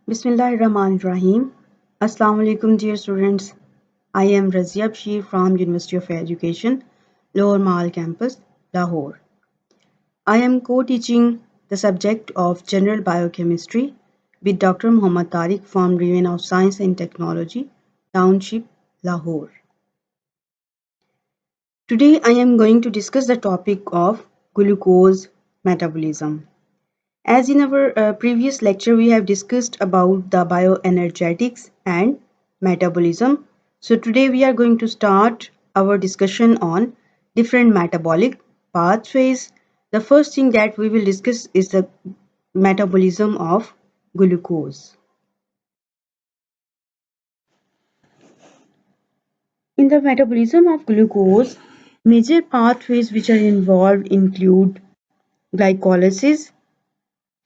Bismillahirrahmanirrahim. Assalamu alaikum, dear students. I am Razia Bashir from University of Education, Lower Mall Campus, Lahore. I am co-teaching the subject of General Biochemistry with Dr. Muhammad Tariq from Division of Science and Technology, Township, Lahore. Today I am going to discuss the topic of glucose metabolism. As in our previous lecture, we have discussed about the bioenergetics and metabolism. So today we are going to start our discussion on different metabolic pathways. The first thing that we will discuss is the metabolism of glucose. In the metabolism of glucose, major pathways which are involved include glycolysis,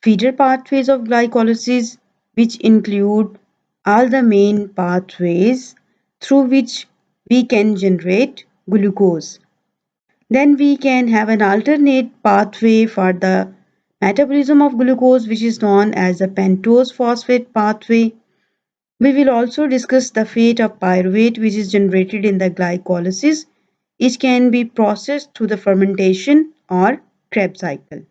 feeder pathways of glycolysis, which include all the main pathways through which we can generate glucose. Then we can have an alternate pathway for the metabolism of glucose, which is known as the pentose phosphate pathway. We will also discuss the fate of pyruvate, which is generated in the glycolysis. It can be processed through the fermentation or Krebs cycle.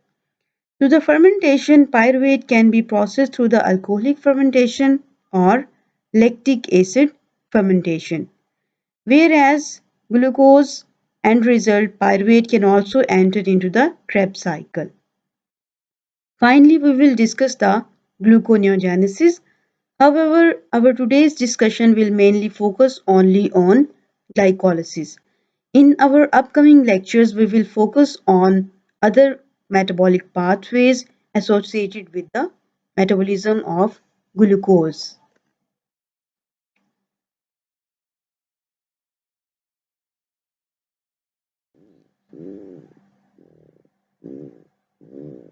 To the fermentation, pyruvate can be processed through the alcoholic fermentation or lactic acid fermentation, whereas glucose end result pyruvate can also enter into the Krebs cycle. Finally, we will discuss the gluconeogenesis. However, our today's discussion will mainly focus only on glycolysis. In our upcoming lectures, we will focus on other metabolic pathways associated with the metabolism of glucose.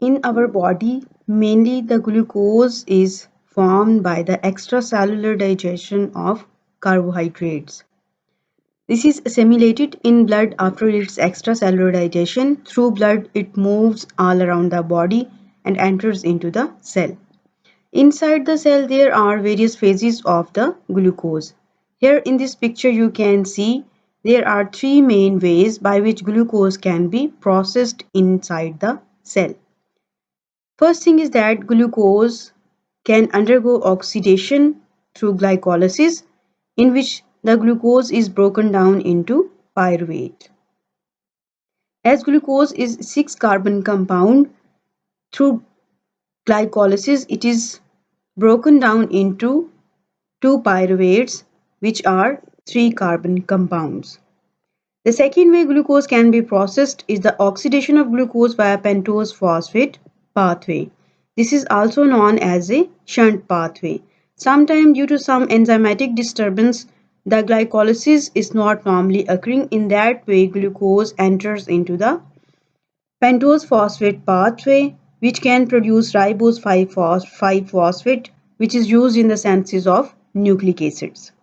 In our body, mainly the glucose is formed by the extracellular digestion of carbohydrates. This is assimilated in blood after its extracellular digestion. Through blood, it moves all around the body and enters into the cell. Inside the cell, there are various phases of the glucose. Here in this picture, you can see there are three main ways by which glucose can be processed inside the cell. First thing is that glucose can undergo oxidation through glycolysis, in which the glucose is broken down into pyruvate. As glucose is 6-carbon compound, through glycolysis it is broken down into 2 pyruvates, which are 3-carbon compounds. The second way glucose can be processed is the oxidation of glucose via pentose phosphate pathway. This is also known as a shunt pathway. Sometimes due to some enzymatic disturbance, the glycolysis is not normally occurring. In that way, glucose enters into the pentose phosphate pathway, which can produce ribose 5-phosphate, which is used in the synthesis of nucleic acids.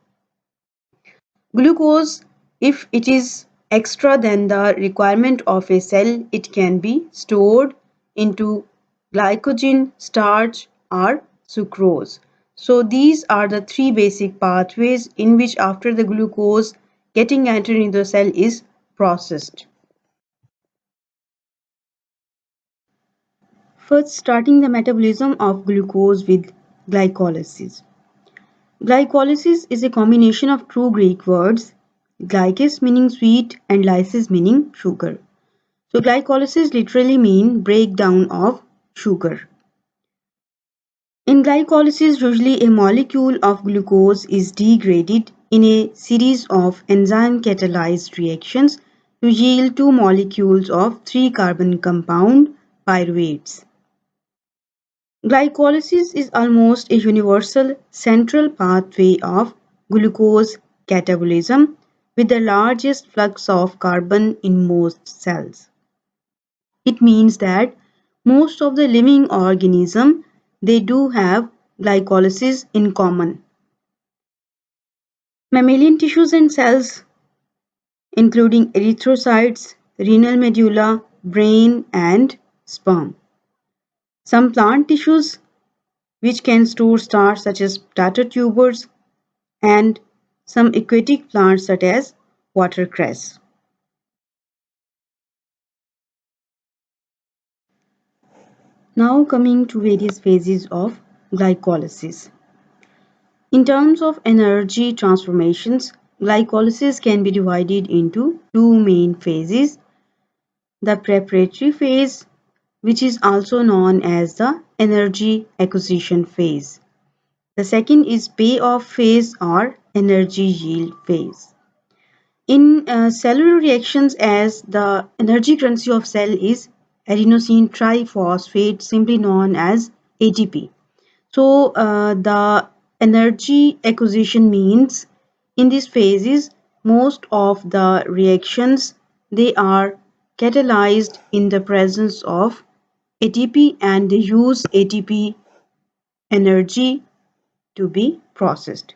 Glucose, if it is extra than the requirement of a cell, it can be stored into glycogen, starch, or sucrose. So these are the three basic pathways in which after the glucose getting entered into the cell is processed. First, starting the metabolism of glucose with glycolysis. Glycolysis is a combination of two Greek words, glykes meaning sweet and lysis meaning sugar. So glycolysis literally means breakdown of sugar. In glycolysis, usually a molecule of glucose is degraded in a series of enzyme-catalyzed reactions to yield two molecules of 3-carbon compound pyruvates. Glycolysis is almost a universal central pathway of glucose catabolism with the largest flux of carbon in most cells. It means that most of the living organisms they do have glycolysis in common. Mammalian tissues and cells including erythrocytes, renal medulla, brain and sperm. Some plant tissues which can store starch such as potato tubers and some aquatic plants such as watercress. Now coming to various phases of glycolysis. In terms of energy transformations, glycolysis can be divided into two main phases: the preparatory phase, which is also known as the energy acquisition phase. The second is payoff phase or energy yield phase. In cellular reactions, as the energy currency of cell is adenosine triphosphate, simply known as ATP. So the energy acquisition means in these phases most of the reactions they are catalyzed in the presence of ATP and they use ATP energy to be processed.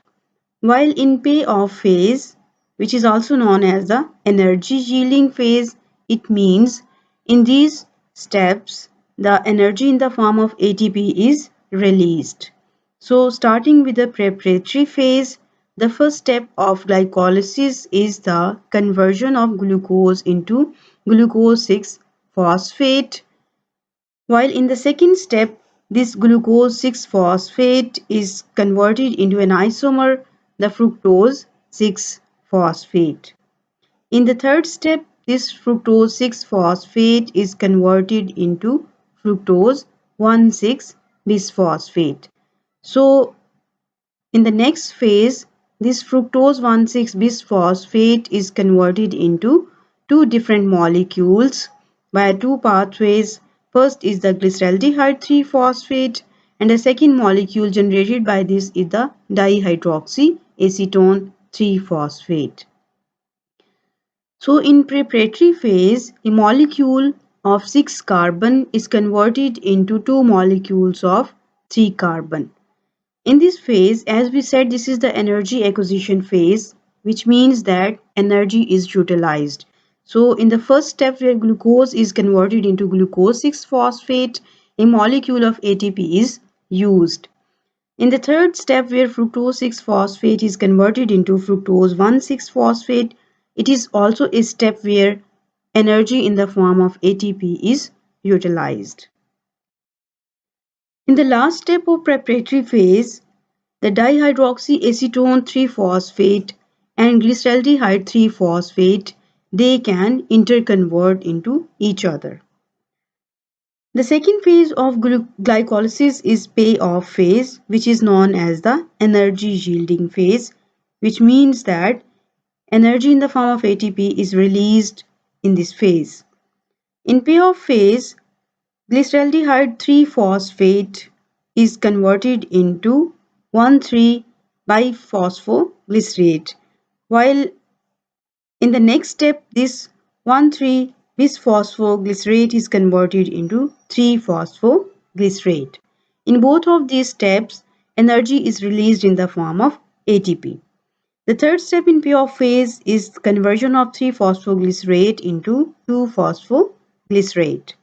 While in payoff phase, which is also known as the energy yielding phase, it means in these steps the energy in the form of ATP is released. So starting with the preparatory phase, the first step of glycolysis is the conversion of glucose into glucose 6 phosphate, while in the second step, this glucose 6 phosphate is converted into an isomer, the fructose 6 phosphate. In the third step, this fructose 6 phosphate is converted into fructose 1,6 bisphosphate. So, in the next phase, this fructose 1,6 bisphosphate is converted into two different molecules by two pathways. First is the glyceraldehyde 3-phosphate and the second molecule generated by this is the dihydroxyacetone 3-phosphate. So in preparatory phase, a molecule of 6 carbon is converted into two molecules of 3 carbon. In this phase, as we said, this is the energy acquisition phase, which means that energy is utilized. So in the first step where glucose is converted into glucose 6 phosphate, a molecule of ATP is used. In the third step where fructose 6 phosphate is converted into fructose 1,6 phosphate, it is also a step where energy in the form of ATP is utilized. In the last step of preparatory phase, the dihydroxyacetone 3-phosphate and glyceraldehyde 3-phosphate, they can interconvert into each other. The second phase of glycolysis is payoff phase, which is known as the energy yielding phase, which means that energy in the form of ATP is released in this phase. In payoff phase, glyceraldehyde 3-phosphate is converted into 1,3-biphosphoglycerate, while in the next step this 1,3-bisphosphoglycerate is converted into 3-phosphoglycerate. In both of these steps, energy is released in the form of ATP. The third step in payoff phase is conversion of 3-phosphoglycerate into 2-phosphoglycerate.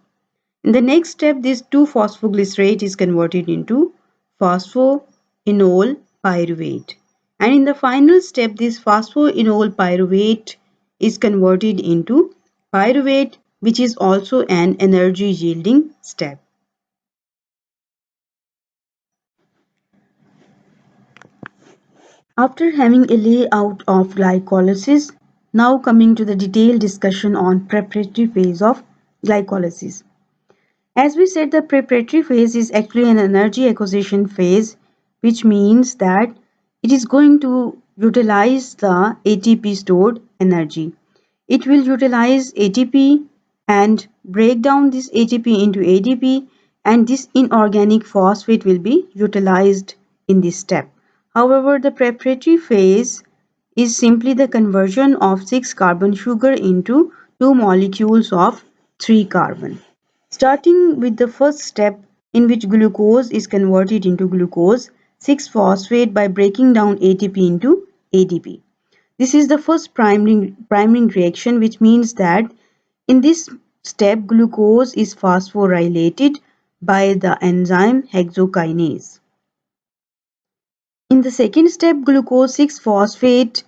In the next step, this 2-phosphoglycerate is converted into phosphoenol pyruvate. And in the final step, this phosphoenol pyruvate is converted into pyruvate, which is also an energy yielding step. After having a layout of glycolysis, now coming to the detailed discussion on preparatory phase of glycolysis. As we said, the preparatory phase is actually an energy acquisition phase, which means that it is going to utilize the ATP stored energy. It will utilize ATP and break down this ATP into ADP, and this inorganic phosphate will be utilized in this step. However, the preparatory phase is simply the conversion of 6 carbon sugar into two molecules of 3 carbon. Starting with the first step in which glucose is converted into glucose 6-phosphate by breaking down ATP into ADP. This is the first priming reaction, which means that in this step glucose is phosphorylated by the enzyme hexokinase. In the second step, glucose 6-phosphate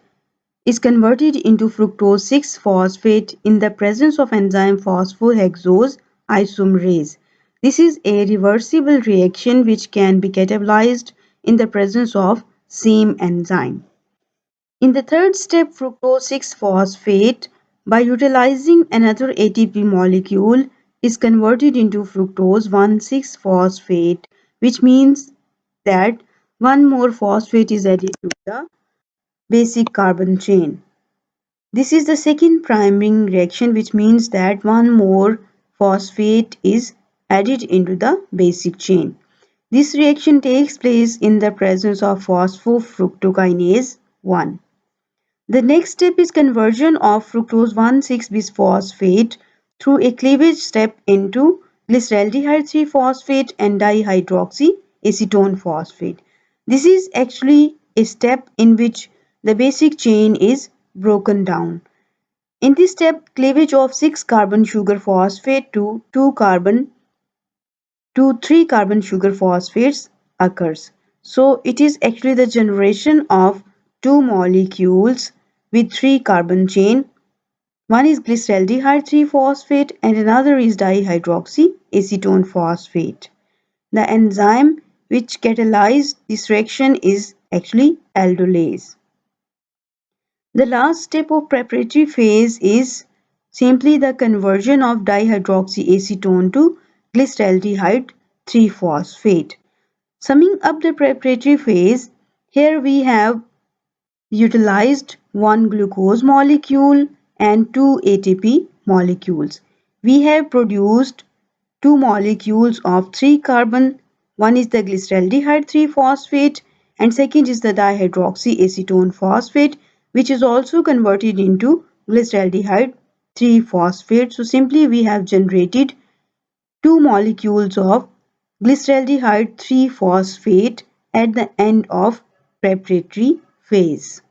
is converted into fructose 6-phosphate in the presence of enzyme phosphohexose isomerase. This is a reversible reaction which can be catabolized in the presence of same enzyme. In the third step, fructose 6-phosphate, by utilizing another ATP molecule, is converted into fructose 1,6-phosphate, which means that one more phosphate is added to the basic carbon chain. This is the second priming reaction, which means that one more phosphate is added into the basic chain. This reaction takes place in the presence of phosphofructokinase 1. The next step is conversion of fructose 1,6-bisphosphate through a cleavage step into glyceraldehyde 3-phosphate and dihydroxyacetone phosphate. This is actually a step in which the basic chain is broken down. In this step, cleavage of 6-carbon sugar phosphate to 3-carbon sugar phosphates occurs. So it is actually the generation of two molecules with 3-carbon chain. One is glyceraldehyde 3-phosphate and another is dihydroxyacetone phosphate. The enzyme which catalyzes this reaction is actually aldolase. The last step of preparatory phase is simply the conversion of dihydroxyacetone to glyceraldehyde 3-phosphate. Summing up the preparatory phase, here we have utilized one glucose molecule and two ATP molecules. We have produced two molecules of 3-carbon. One is the glyceraldehyde 3-phosphate and second is the dihydroxyacetone phosphate, which is also converted into glyceraldehyde 3-phosphate. So simply we have generated two molecules of glyceraldehyde 3-phosphate at the end of preparatory phase.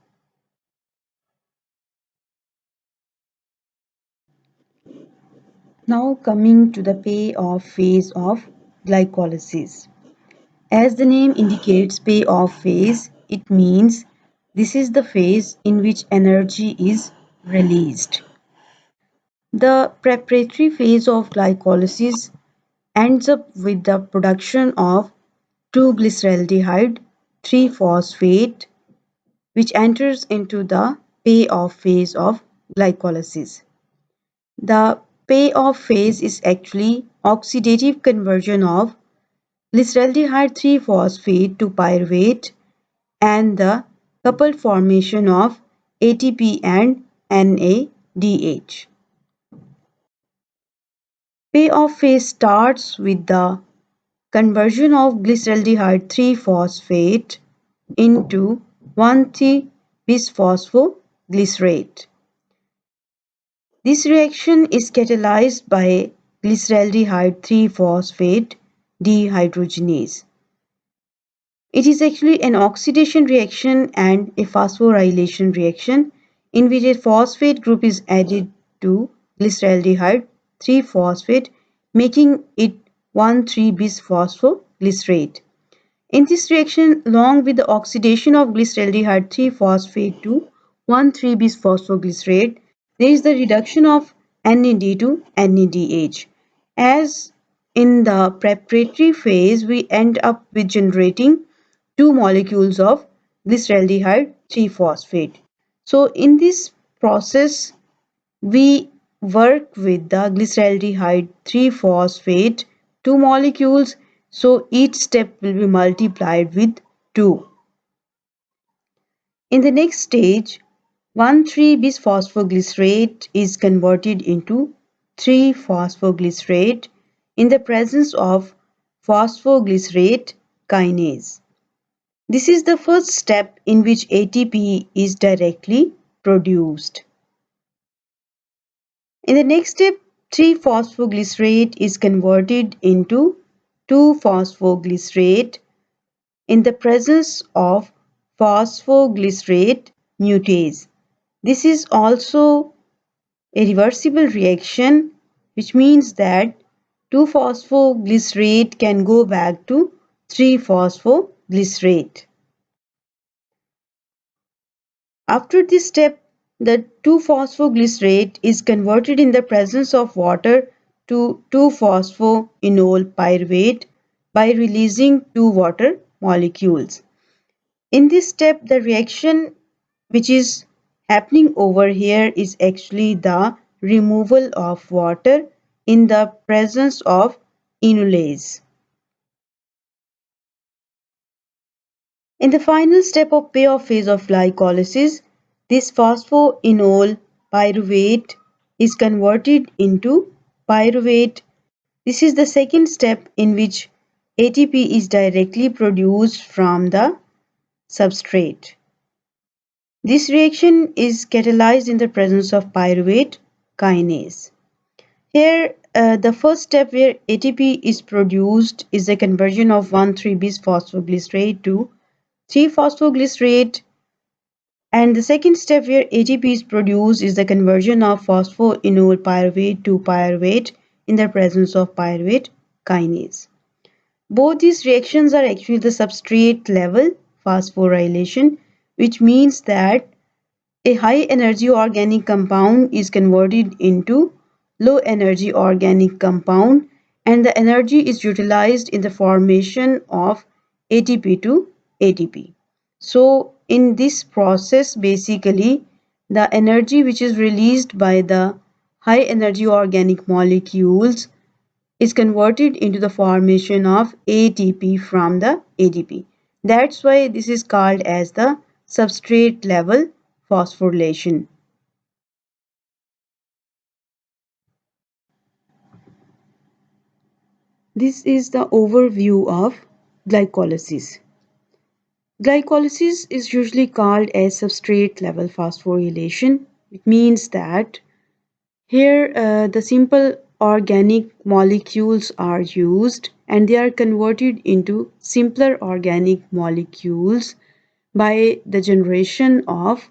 Now coming to the payoff phase of glycolysis. As the name indicates, payoff phase, it means this is the phase in which energy is released. The preparatory phase of glycolysis ends up with the production of 2-glyceraldehyde 3-phosphate, which enters into the payoff phase of glycolysis. The payoff phase is actually oxidative conversion of glyceraldehyde 3-phosphate to pyruvate and the coupled formation of ATP and NADH. Payoff phase starts with the conversion of glyceraldehyde 3-phosphate into 1,3-bisphosphoglycerate. This reaction is catalyzed by glyceraldehyde 3-phosphate dehydrogenase. It is actually an oxidation reaction and a phosphorylation reaction in which a phosphate group is added to glyceraldehyde 3-phosphate, making it 1,3-bisphosphoglycerate. In this reaction, along with the oxidation of glyceraldehyde 3-phosphate to 1,3-bisphosphoglycerate, there is the reduction of NAD to NADH. As in the preparatory phase, we end up with generating two molecules of glyceraldehyde 3-phosphate. So in this process, we work with the glyceraldehyde 3-phosphate two molecules, so each step will be multiplied with 2. In the next stage, 1,3-bisphosphoglycerate is converted into 3-phosphoglycerate in the presence of phosphoglycerate kinase. This is the first step in which ATP is directly produced. In the next step, 3-phosphoglycerate is converted into 2-phosphoglycerate in the presence of phosphoglycerate mutase. This is also a reversible reaction, which means that 2-phosphoglycerate can go back to 3-phosphoglycerate. After this step, the 2-phosphoglycerate is converted in the presence of water to 2-phosphoenol pyruvate by releasing two water molecules. In this step, the reaction which is happening over here is actually the removal of water in the presence of enolase. In the final step of payoff phase of glycolysis, this phosphoenol pyruvate is converted into pyruvate. This is the second step in which ATP is directly produced from the substrate. This reaction is catalyzed in the presence of pyruvate kinase. Here, the first step where ATP is produced is the conversion of 1,3-bis phosphoglycerate to 3-phosphoglycerate, and the second step where ATP is produced is the conversion of phosphoenol pyruvate to pyruvate in the presence of pyruvate kinase. Both these reactions are actually the substrate level phosphorylation, which means that a high energy organic compound is converted into low energy organic compound, and the energy is utilized in the formation of ATP to ATP. So in this process, basically the energy which is released by the high energy organic molecules is converted into the formation of ATP from the ADP. That's why this is called as the substrate level phosphorylation. This is the overview of glycolysis. Glycolysis is usually called as substrate level phosphorylation. It means that here the simple organic molecules are used and they are converted into simpler organic molecules by the generation of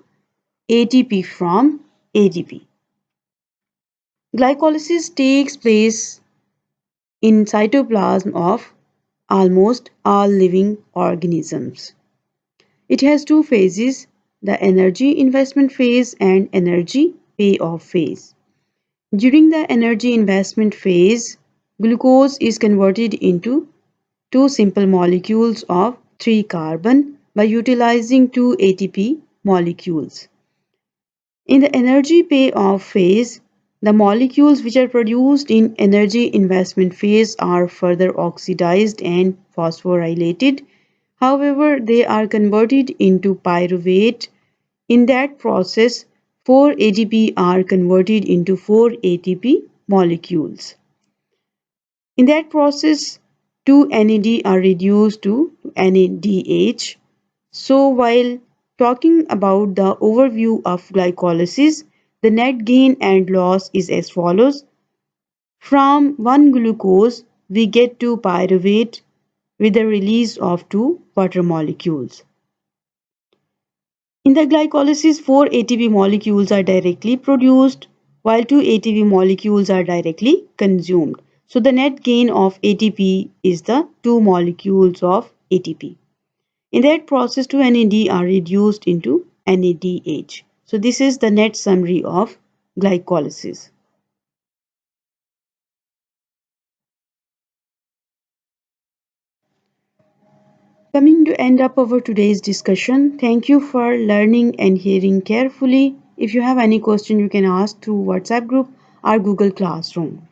ATP from ADP. Glycolysis takes place in cytoplasm of almost all living organisms. It has two phases, the energy investment phase and energy payoff phase. During the energy investment phase, glucose is converted into two simple molecules of 3 carbon by utilizing two ATP molecules. In the energy payoff phase, the molecules which are produced in energy investment phase are further oxidized and phosphorylated. However, they are converted into pyruvate. In that process, 4 ATP are converted into 4 ATP molecules. In that process, 2 NAD are reduced to NADH. So while talking about the overview of glycolysis, the net gain and loss is as follows. From 1 glucose, we get 2 pyruvate with the release of 2 water molecules. In the glycolysis, 4 ATP molecules are directly produced while 2 ATP molecules are directly consumed. So the net gain of ATP is the 2 molecules of ATP. In that process, 2 NAD are reduced into NADH. So this is the net summary of glycolysis. Coming to end up our today's discussion, thank you for learning and hearing carefully. If you have any question, you can ask through WhatsApp group or Google Classroom.